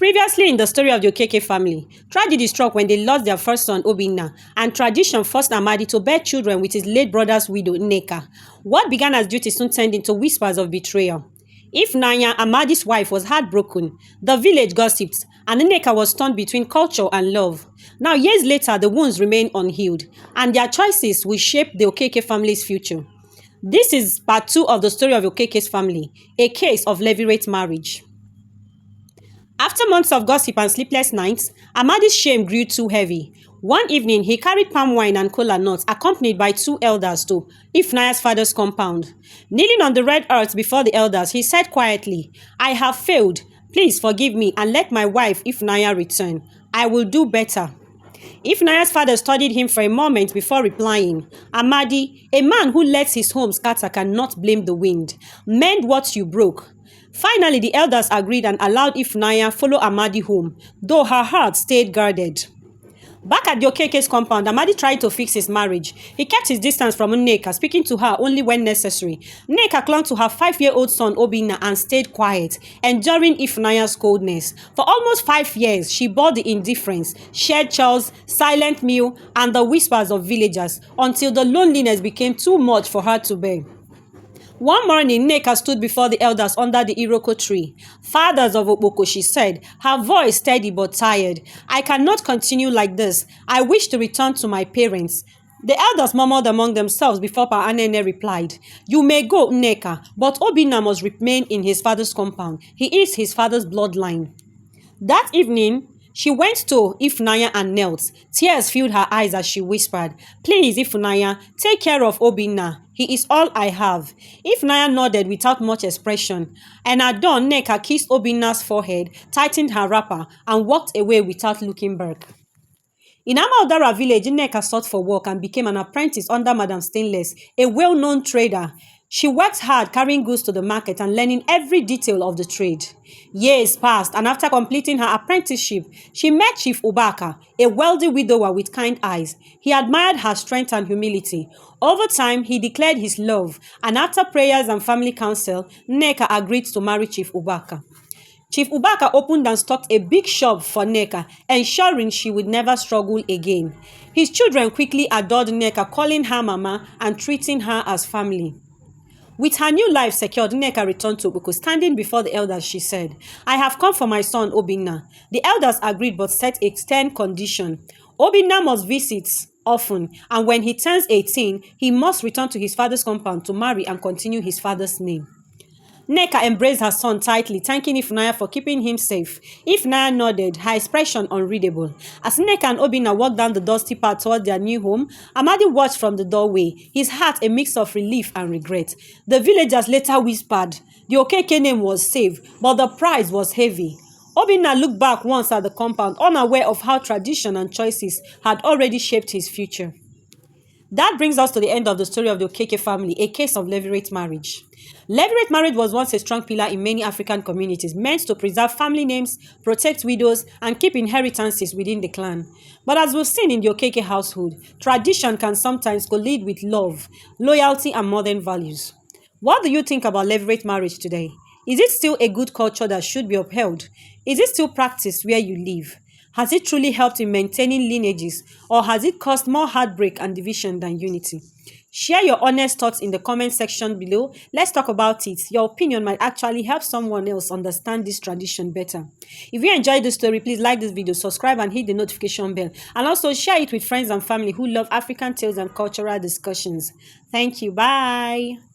Previously in the story of the Okeke family, tragedy struck when they lost their first son Obinna, and tradition forced Amadi to bear children with his late brother's widow Nneka. What began as duty soon turned into whispers of betrayal. Ifunanya, Amadi's wife, was heartbroken. The village gossiped, and Nneka was torn between culture and love. Now, years later, the wounds remain unhealed, and their choices will shape the Okeke family's future. This is part 2 of the story of Okeke's family, a case of Levirate marriage. After months of gossip and sleepless nights, Amadi's shame grew too heavy. One evening, he carried palm wine and kola nuts, accompanied by 2 elders to Ifunanya's father's compound. Kneeling on the red earth before the elders, he said quietly, "I have failed. Please forgive me and let my wife Ifunanya return. I will do better." Ifunanya's father studied him for a moment before replying, "Amadi, a man who lets his home scatter cannot blame the wind. Mend what you broke." Finally, the elders agreed and allowed Ifunanya follow Amadi home, though her heart stayed guarded. Back at the Okeke's compound, Amadi tried to fix his marriage. He kept his distance from Nneka, speaking to her only when necessary. Nneka clung to her 5-year-old son Obinna and stayed quiet, enduring Ifunanya's coldness. For almost 5 years, she bore the indifference, shared chores, silent meal, and the whispers of villagers, until the loneliness became too much for her to bear. One morning, Nneka stood before the elders under the Iroko tree. "Fathers of Okpoko," she said, her voice steady but tired. "I cannot continue like this. I wish to return to my parents." The elders murmured among themselves before Pa Anene replied, "You may go, Nneka, but Obinna must remain in his father's compound. He is his father's bloodline." That evening, she went to Ifunanya and knelt. Tears filled her eyes as she whispered, "Please, Ifunanya, take care of Obinna. He is all I have." Ifunanya nodded without much expression, and at dawn, Nneka kissed Obinna's forehead, tightened her wrapper, and walked away without looking back. In Amaodara village, Nneka sought for work and became an apprentice under Madam Stainless, a well-known trader. She worked hard carrying goods to the market and learning every detail of the trade. Years passed, and after completing her apprenticeship, she met Chief Ubaka, a wealthy widower with kind eyes. He admired her strength and humility. Over time, he declared his love, and after prayers and family counsel, Nneka agreed to marry Chief Ubaka. Chief Ubaka opened and stocked a big shop for Nneka, ensuring she would never struggle again. His children quickly adored Nneka, calling her Mama and treating her as family. With her new life secured, Nneka returned to Okpoko. Standing before the elders, she said, "I have come for my son Obinna." The elders agreed but set a stern condition. Obinna must visit often, and when he turns 18, he must return to his father's compound to marry and continue his father's name. Nneka embraced her son tightly, thanking Ifunanya for keeping him safe. Ifunanya nodded, her expression unreadable. As Nneka and Obinna walked down the dusty path toward their new home, Amadi watched from the doorway, his heart a mix of relief and regret. The villagers later whispered, the Okeke name was saved, but the price was heavy. Obinna looked back once at the compound, unaware of how tradition and choices had already shaped his future. That brings us to the end of the story of the Okeke family, a case of Levirate marriage. Levirate marriage was once a strong pillar in many African communities, meant to preserve family names, protect widows, and keep inheritances within the clan. But as we've seen in the Okeke household, tradition can sometimes collide with love, loyalty, and modern values. What do you think about Levirate marriage today? Is it still a good culture that should be upheld? Is it still practiced where you live? Has it truly helped in maintaining lineages, or has it caused more heartbreak and division than unity? Share your honest thoughts in the comment section below. Let's talk about it. Your opinion might actually help someone else understand this tradition better. If you enjoyed this story, please like this video, subscribe, and hit the notification bell. And also share it with friends and family who love African tales and cultural discussions. Thank you. Bye.